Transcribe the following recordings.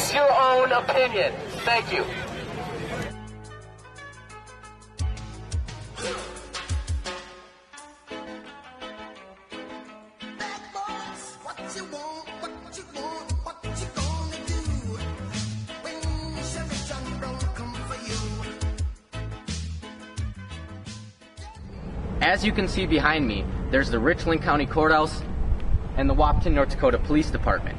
Base your own opinion. Thank you. As you can see behind me, there's the Richland County Courthouse and the Wahpeton, North Dakota Police Department.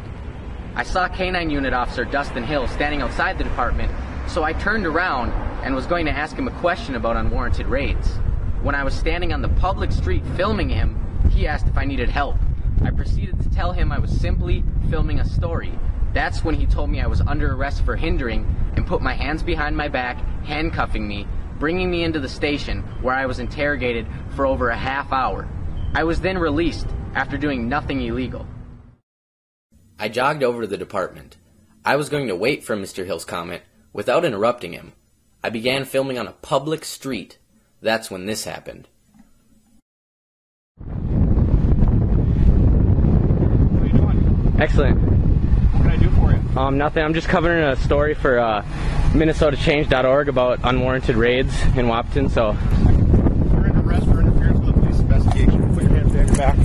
I saw K-9 Unit Officer Dustin Hill standing outside the department, so I turned around and was going to ask him a question about unwarranted raids. When I was standing on the public street filming him, he asked if I needed help. I proceeded to tell him I was simply filming a story. That's when he told me I was under arrest for hindering and put my hands behind my back, handcuffing me, bringing me into the station where I was interrogated for over a half hour. I was then released after doing nothing illegal. I jogged over to the department. I was going to wait for Mr. Hill's comment without interrupting him. I began filming on a public street. That's when this happened. How are you doing? Excellent. What can I do for you? Nothing. I'm just covering a story for MinnesotaChange.org about unwarranted raids in Wahpeton, so... You're under arrest for interference with a police investigation. Put your hands behind your back.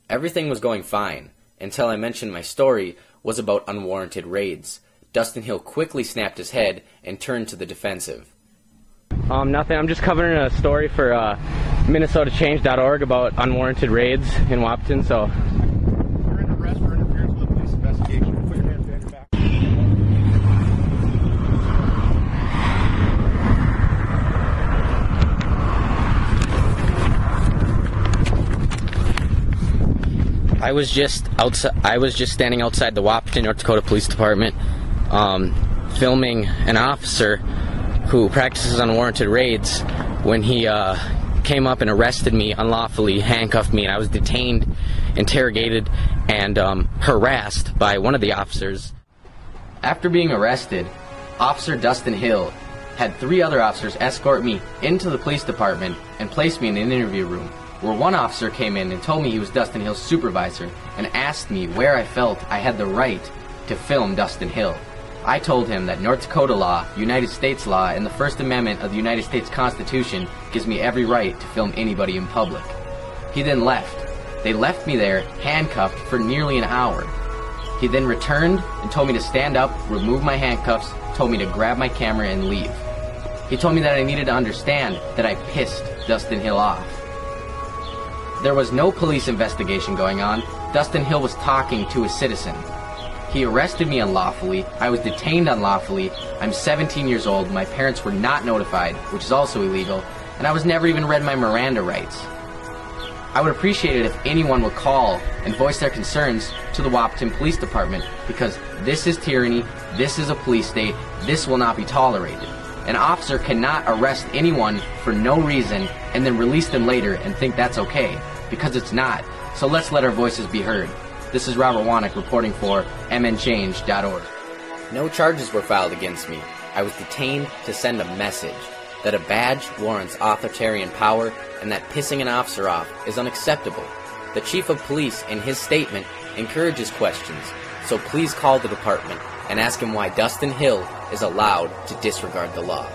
Everything was going fine until I mentioned my story was about unwarranted raids. Dustin Hill quickly snapped his head and turned to the defensive. Nothing. I'm just covering a story for MinnesotaChange.org about unwarranted raids in Wahpeton, so... You're under arrest for interference with a police investigation. Put your hands behind your back. I was just standing outside the Wahpeton, North Dakota Police Department, filming an officer who practices unwarranted raids when he came up and arrested me unlawfully, handcuffed me, and I was detained, interrogated, and harassed by one of the officers. After being arrested, Officer Dustin Hill had 3 other officers escort me into the police department and place me in an interview room, where one officer came in and told me he was Dustin Hill's supervisor and asked me where I felt I had the right to film Dustin Hill. I told him that North Dakota law, United States law, and the First Amendment of the United States Constitution gives me every right to film anybody in public. He then left. They left me there, handcuffed, for nearly an hour. He then returned and told me to stand up, remove my handcuffs, told me to grab my camera and leave. He told me that I needed to understand that I pissed Dustin Hill off. There was no police investigation going on. Dustin Hill was talking to a citizen. He arrested me unlawfully. I was detained unlawfully. I'm 17 years old. My parents were not notified, which is also illegal, and I was never even read my Miranda rights. I would appreciate it if anyone would call and voice their concerns to the Wahpeton Police Department, because this is tyranny, this is a police state, this will not be tolerated. An officer cannot arrest anyone for no reason and then release them later and think that's okay, because it's not. So let's let our voices be heard. This is Robert Wanick reporting for MNChange.org. No charges were filed against me. I was detained to send a message that a badge warrants authoritarian power and that pissing an officer off is unacceptable. The chief of police, in his statement, encourages questions, so please call the department and ask him why Dustin Hill is allowed to disregard the law.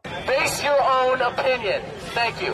Base your own opinion. Thank you.